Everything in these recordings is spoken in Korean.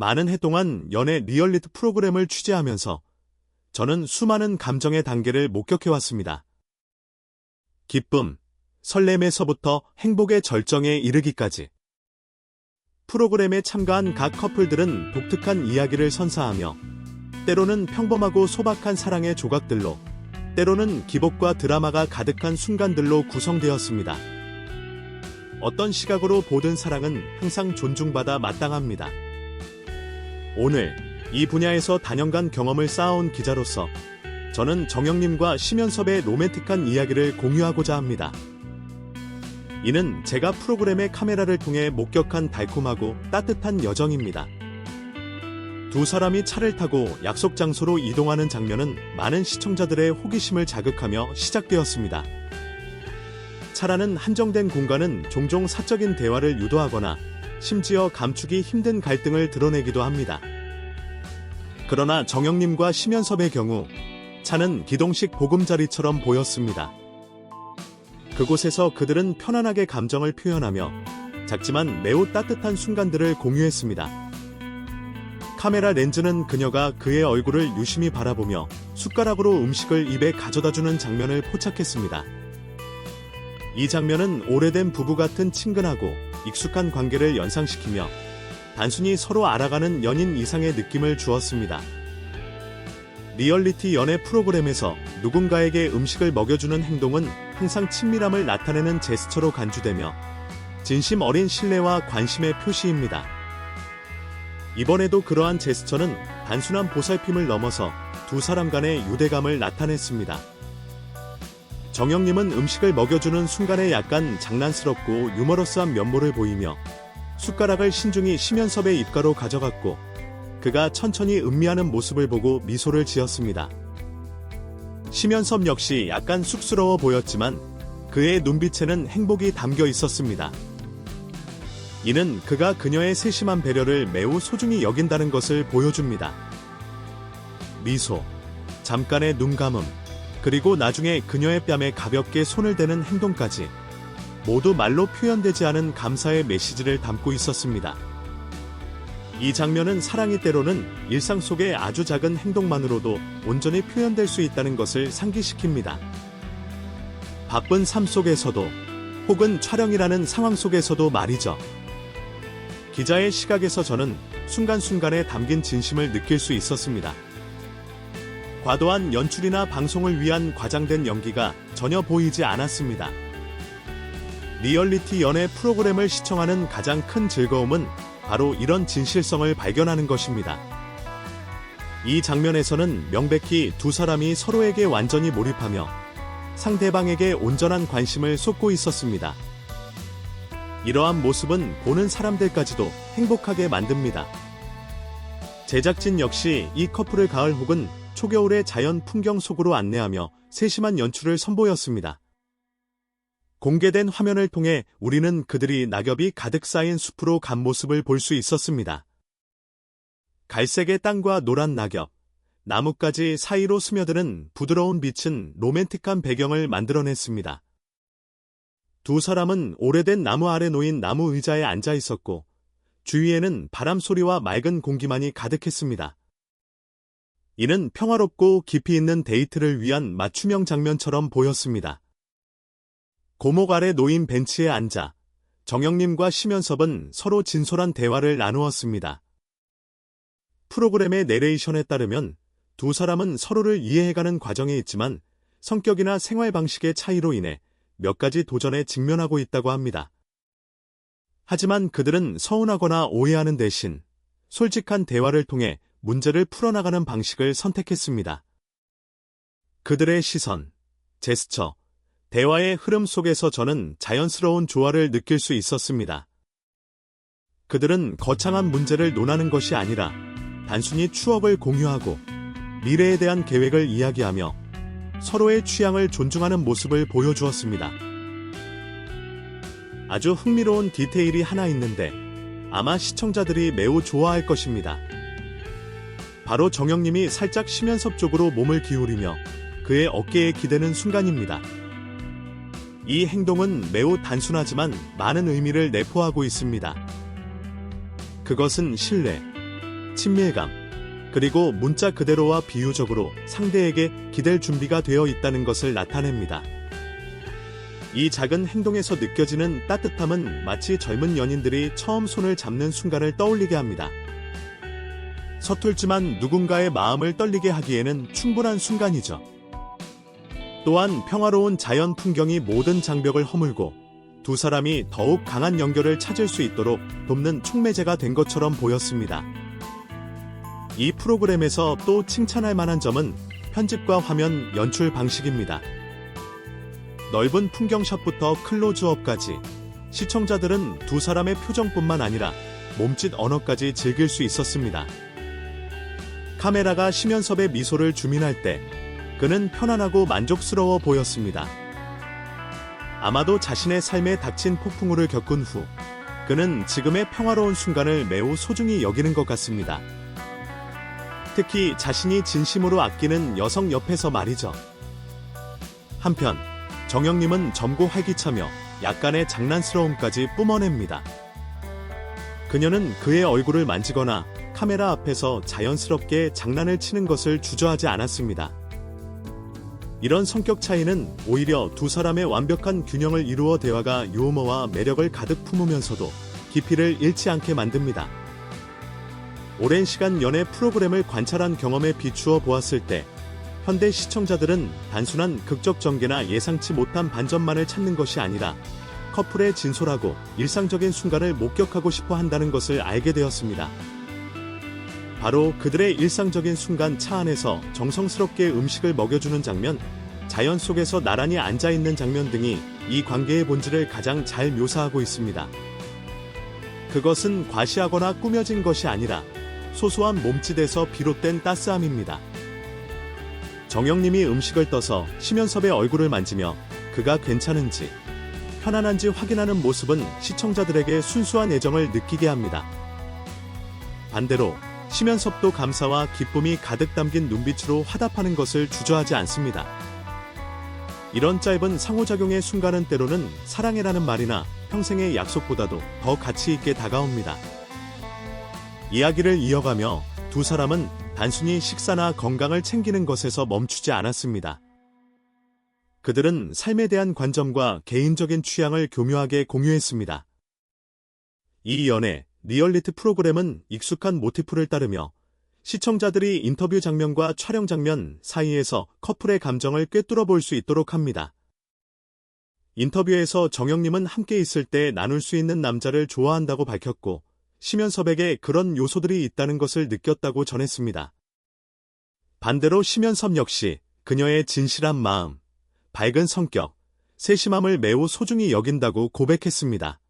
많은 해 동안 연애 리얼리티 프로그램을 취재하면서 저는 수많은 감정의 단계를 목격해왔습니다. 기쁨, 설렘에서부터 행복의 절정에 이르기까지. 프로그램에 참가한 각 커플들은 독특한 이야기를 선사하며 때로는 평범하고 소박한 사랑의 조각들로, 때로는 기복과 드라마가 가득한 순간들로 구성되었습니다. 어떤 시각으로 보든 사랑은 항상 존중받아 마땅합니다. 오늘 이 분야에서 단연간 경험을 쌓아온 기자로서 저는 정영님과 심연섭의 로맨틱한 이야기를 공유하고자 합니다. 이는 제가 프로그램의 카메라를 통해 목격한 달콤하고 따뜻한 여정입니다. 두 사람이 차를 타고 약속 장소로 이동하는 장면은 많은 시청자들의 호기심을 자극하며 시작되었습니다. 차라는 한정된 공간은 종종 사적인 대화를 유도하거나 심지어 감추기 힘든 갈등을 드러내기도 합니다. 그러나 정영님과 심연섭의 경우 차는 기동식 보금자리처럼 보였습니다. 그곳에서 그들은 편안하게 감정을 표현하며 작지만 매우 따뜻한 순간들을 공유했습니다. 카메라 렌즈는 그녀가 그의 얼굴을 유심히 바라보며 숟가락으로 음식을 입에 가져다주는 장면을 포착했습니다. 이 장면은 오래된 부부 같은 친근하고 익숙한 관계를 연상시키며 단순히 서로 알아가는 연인 이상의 느낌을 주었습니다. 리얼리티 연애 프로그램에서 누군가에게 음식을 먹여주는 행동은 항상 친밀함을 나타내는 제스처로 간주되며 진심 어린 신뢰와 관심의 표시입니다. 이번에도 그러한 제스처는 단순한 보살핌을 넘어서 두 사람 간의 유대감을 나타냈습니다. 정영님은 음식을 먹여주는 순간에 약간 장난스럽고 유머러스한 면모를 보이며 숟가락을 신중히 심연섭의 입가로 가져갔고 그가 천천히 음미하는 모습을 보고 미소를 지었습니다. 심연섭 역시 약간 쑥스러워 보였지만 그의 눈빛에는 행복이 담겨 있었습니다. 이는 그가 그녀의 세심한 배려를 매우 소중히 여긴다는 것을 보여줍니다. 미소, 잠깐의 눈 감음, 그리고 나중에 그녀의 뺨에 가볍게 손을 대는 행동까지 모두 말로 표현되지 않은 감사의 메시지를 담고 있었습니다. 이 장면은 사랑이 때로는 일상 속의 아주 작은 행동만으로도 온전히 표현될 수 있다는 것을 상기시킵니다. 바쁜 삶 속에서도 혹은 촬영이라는 상황 속에서도 말이죠. 기자의 시각에서 저는 순간순간에 담긴 진심을 느낄 수 있었습니다. 과도한 연출이나 방송을 위한 과장된 연기가 전혀 보이지 않았습니다. 리얼리티 연애 프로그램을 시청하는 가장 큰 즐거움은 바로 이런 진실성을 발견하는 것입니다. 이 장면에서는 명백히 두 사람이 서로에게 완전히 몰입하며 상대방에게 온전한 관심을 쏟고 있었습니다. 이러한 모습은 보는 사람들까지도 행복하게 만듭니다. 제작진 역시 이 커플을 가을 혹은 초겨울의 자연 풍경 속으로 안내하며 세심한 연출을 선보였습니다. 공개된 화면을 통해 우리는 그들이 낙엽이 가득 쌓인 숲으로 간 모습을 볼 수 있었습니다. 갈색의 땅과 노란 낙엽, 나뭇가지 사이로 스며드는 부드러운 빛은 로맨틱한 배경을 만들어냈습니다. 두 사람은 오래된 나무 아래 놓인 나무 의자에 앉아 있었고 주위에는 바람 소리와 맑은 공기만이 가득했습니다. 이는 평화롭고 깊이 있는 데이트를 위한 맞춤형 장면처럼 보였습니다. 고목 아래 놓인 벤치에 앉아 정영님과 심연섭은 서로 진솔한 대화를 나누었습니다. 프로그램의 내레이션에 따르면 두 사람은 서로를 이해해가는 과정에 있지만 성격이나 생활 방식의 차이로 인해 몇 가지 도전에 직면하고 있다고 합니다. 하지만 그들은 서운하거나 오해하는 대신 솔직한 대화를 통해 문제를 풀어나가는 방식을 선택했습니다. 그들의 시선, 제스처, 대화의 흐름 속에서 저는 자연스러운 조화를 느낄 수 있었습니다. 그들은 거창한 문제를 논하는 것이 아니라 단순히 추억을 공유하고 미래에 대한 계획을 이야기하며 서로의 취향을 존중하는 모습을 보여주었습니다. 아주 흥미로운 디테일이 하나 있는데 아마 시청자들이 매우 좋아할 것입니다. 바로 정영님이 살짝 심연섭 쪽으로 몸을 기울이며 그의 어깨에 기대는 순간입니다. 이 행동은 매우 단순하지만 많은 의미를 내포하고 있습니다. 그것은 신뢰, 친밀감, 그리고 문자 그대로와 비유적으로 상대에게 기댈 준비가 되어 있다는 것을 나타냅니다. 이 작은 행동에서 느껴지는 따뜻함은 마치 젊은 연인들이 처음 손을 잡는 순간을 떠올리게 합니다. 서툴지만 누군가의 마음을 떨리게 하기에는 충분한 순간이죠. 또한 평화로운 자연 풍경이 모든 장벽을 허물고 두 사람이 더욱 강한 연결을 찾을 수 있도록 돕는 촉매제가 된 것처럼 보였습니다. 이 프로그램에서 또 칭찬할 만한 점은 편집과 화면 연출 방식입니다. 넓은 풍경샷부터 클로즈업까지 시청자들은 두 사람의 표정뿐만 아니라 몸짓 언어까지 즐길 수 있었습니다. 카메라가 심연섭의 미소를 주민할 때 그는 편안하고 만족스러워 보였습니다. 아마도 자신의 삶에 닥친 폭풍우를 겪은 후 그는 지금의 평화로운 순간을 매우 소중히 여기는 것 같습니다. 특히 자신이 진심으로 아끼는 여성 옆에서 말이죠. 한편 정영님은 젊고 활기차며 약간의 장난스러움까지 뿜어냅니다. 그녀는 그의 얼굴을 만지거나 카메라 앞에서 자연스럽게 장난을 치는 것을 주저하지 않았습니다. 이런 성격 차이는 오히려 두 사람의 완벽한 균형을 이루어 대화가 유머와 매력을 가득 품으면서도 깊이를 잃지 않게 만듭니다. 오랜 시간 연애 프로그램을 관찰한 경험에 비추어 보았을 때 현대 시청자들은 단순한 극적 전개나 예상치 못한 반전만을 찾는 것이 아니라 커플의 진솔하고 일상적인 순간을 목격하고 싶어 한다는 것을 알게 되었습니다. 바로 그들의 일상적인 순간 차 안에서 정성스럽게 음식을 먹여주는 장면, 자연 속에서 나란히 앉아있는 장면 등이 이 관계의 본질을 가장 잘 묘사하고 있습니다. 그것은 과시하거나 꾸며진 것이 아니라 소소한 몸짓에서 비롯된 따스함입니다. 정영님이 음식을 떠서 심연섭의 얼굴을 만지며 그가 괜찮은지, 편안한지 확인하는 모습은 시청자들에게 순수한 애정을 느끼게 합니다. 반대로 심연섭도 감사와 기쁨이 가득 담긴 눈빛으로 화답하는 것을 주저하지 않습니다. 이런 짧은 상호작용의 순간은 때로는 사랑해라는 말이나 평생의 약속보다도 더 가치 있게 다가옵니다. 이야기를 이어가며 두 사람은 단순히 식사나 건강을 챙기는 것에서 멈추지 않았습니다. 그들은 삶에 대한 관점과 개인적인 취향을 교묘하게 공유했습니다. 이 연애, 리얼리티 프로그램은 익숙한 모티프를 따르며 시청자들이 인터뷰 장면과 촬영 장면 사이에서 커플의 감정을 꿰뚫어 볼 수 있도록 합니다. 인터뷰에서 정영님은 함께 있을 때 나눌 수 있는 남자를 좋아한다고 밝혔고 심연섭에게 그런 요소들이 있다는 것을 느꼈다고 전했습니다. 반대로 심연섭 역시 그녀의 진실한 마음, 밝은 성격, 세심함을 매우 소중히 여긴다고 고백했습니다.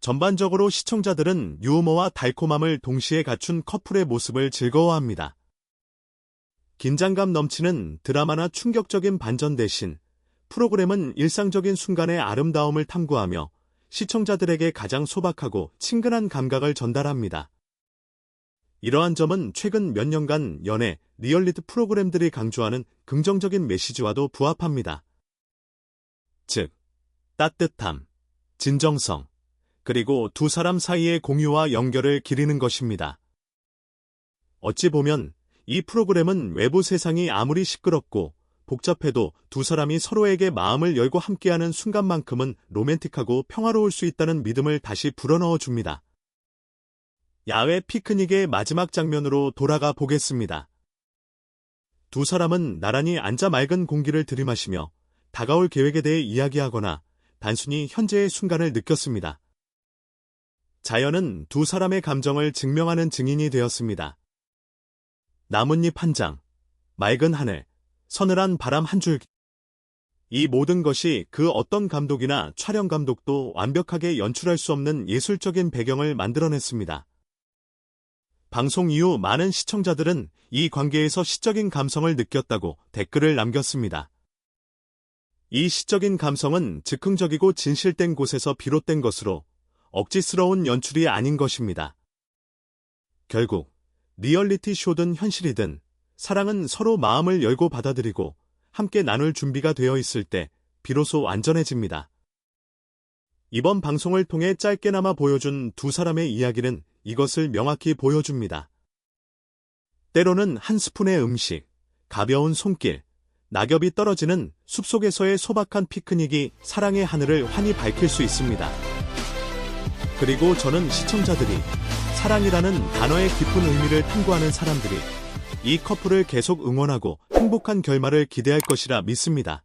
전반적으로 시청자들은 유머와 달콤함을 동시에 갖춘 커플의 모습을 즐거워합니다. 긴장감 넘치는 드라마나 충격적인 반전 대신 프로그램은 일상적인 순간의 아름다움을 탐구하며 시청자들에게 가장 소박하고 친근한 감각을 전달합니다. 이러한 점은 최근 몇 년간 연애, 리얼리티 프로그램들이 강조하는 긍정적인 메시지와도 부합합니다. 즉, 따뜻함, 진정성, 그리고 두 사람 사이의 공유와 연결을 기리는 것입니다. 어찌 보면 이 프로그램은 외부 세상이 아무리 시끄럽고 복잡해도 두 사람이 서로에게 마음을 열고 함께하는 순간만큼은 로맨틱하고 평화로울 수 있다는 믿음을 다시 불어넣어 줍니다. 야외 피크닉의 마지막 장면으로 돌아가 보겠습니다. 두 사람은 나란히 앉아 맑은 공기를 들이마시며 다가올 계획에 대해 이야기하거나 단순히 현재의 순간을 느꼈습니다. 자연은 두 사람의 감정을 증명하는 증인이 되었습니다. 나뭇잎 한 장, 맑은 하늘, 서늘한 바람 한 줄기. 이 모든 것이 그 어떤 감독이나 촬영 감독도 완벽하게 연출할 수 없는 예술적인 배경을 만들어냈습니다. 방송 이후 많은 시청자들은 이 관계에서 시적인 감성을 느꼈다고 댓글을 남겼습니다. 이 시적인 감성은 즉흥적이고 진실된 곳에서 비롯된 것으로 억지스러운 연출이 아닌 것입니다. 결국 리얼리티 쇼든 현실이든 사랑은 서로 마음을 열고 받아들이고 함께 나눌 준비가 되어 있을 때 비로소 완전해집니다. 이번 방송을 통해 짧게나마 보여준 두 사람의 이야기는 이것을 명확히 보여줍니다. 때로는 한 스푼의 음식, 가벼운 손길, 낙엽이 떨어지는 숲속에서의 소박한 피크닉이 사랑의 하늘을 환히 밝힐 수 있습니다. 그리고 저는 시청자들이 사랑이라는 단어의 깊은 의미를 탐구하는 사람들이 이 커플을 계속 응원하고 행복한 결말을 기대할 것이라 믿습니다.